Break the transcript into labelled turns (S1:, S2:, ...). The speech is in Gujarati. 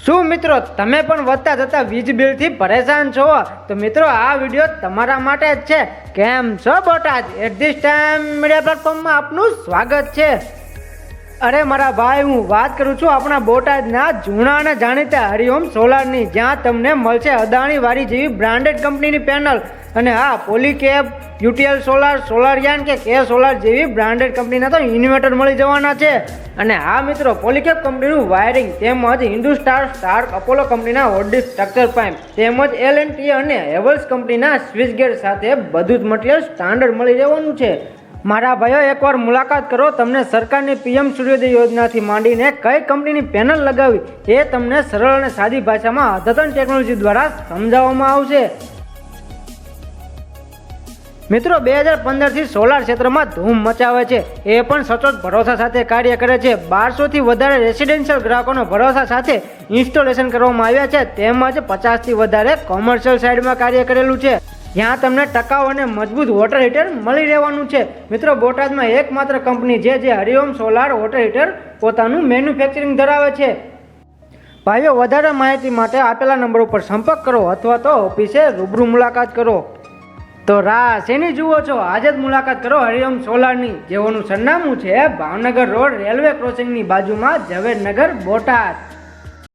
S1: શું મિત્રો તમે પણ વધતા જતા વીજ બિલથી પરેશાન છો? તો મિત્રો આ વિડીયો તમારા માટે જ છે. કેમ છો Botad? At this time media પ્લેટફોર્મમાં આપનું સ્વાગત છે. અરે મારા ભાઈ, હું વાત કરું છું આપણા બોટાદના જૂના અને જાણીતા હરિઓમ સોલારની, જ્યાં તમને મળશે અદાણી વાળી જેવી બ્રાન્ડેડ કંપનીની પેનલ. અને હા, પોલીકેબ, યુટીએલ સોલાર, સોલારિયાન કે કે સોલાર જેવી બ્રાન્ડેડ કંપનીના તો ઇન્વર્ટર મળી જવાના છે. અને હા મિત્રો, પોલીકેબ કંપનીનું વાયરિંગ તેમજ હિન્દુસ્ટાર, સ્ટાર્ક, અપોલો કંપનીના ઓડી સ્ટ્રક્ચર પાઇપ તેમજ L&T અને હેવલ્સ કંપનીના સ્વિચ ગેટ સાથે બધું જ મટીરિયલ સ્ટાન્ડર્ડ મળી રહેવાનું છે. મારા ભાઈઓ, એકવાર મુલાકાત કરો. તમને સરકારની PM સૂર્યોદય યોજનાથી માંડીને કઈ કંપનીની પેનલ લગાવી એ તમને સરળ અને સાદી ભાષામાં અદ્યતન ટેકનોલોજી દ્વારા સમજાવવામાં આવશે. મિત્રો 2015થી સોલાર ક્ષેત્રમાં ધૂમ મચાવે છે. એ પણ સચોટ ભરોસા સાથે કાર્ય કરે છે. 1200થી વધારે રેસિડેન્શિયલ ગ્રાહકોનો ભરોસા સાથે ઇન્સ્ટોલેશન કરવામાં આવ્યા છે. તેમજ 50થી વધારે કોમર્શિયલ સાઇડમાં કાર્ય કરેલું છે, જ્યાં તમને ટકાઉ અને મજબૂત વોટર હીટર મળી રહેવાનું છે. મિત્રો, બોટાદમાં એકમાત્ર કંપની છે જે હરિઓમ સોલાર વોટર હીટર પોતાનું મેન્યુફેક્ચરિંગ ધરાવે છે. ભાઈઓ, વધારે માહિતી માટે આપેલા નંબર ઉપર સંપર્ક કરો અથવા તો ઓફિસે રૂબરૂ મુલાકાત કરો. તો રાહ શેની જુઓ છો? આજે જ મુલાકાત કરો હરિઓમ સોલારની, જેઓનું સરનામું છે ભાવનગર રોડ, રેલવે ક્રોસિંગની બાજુમાં, ઝવેરનગર, બોટાદ.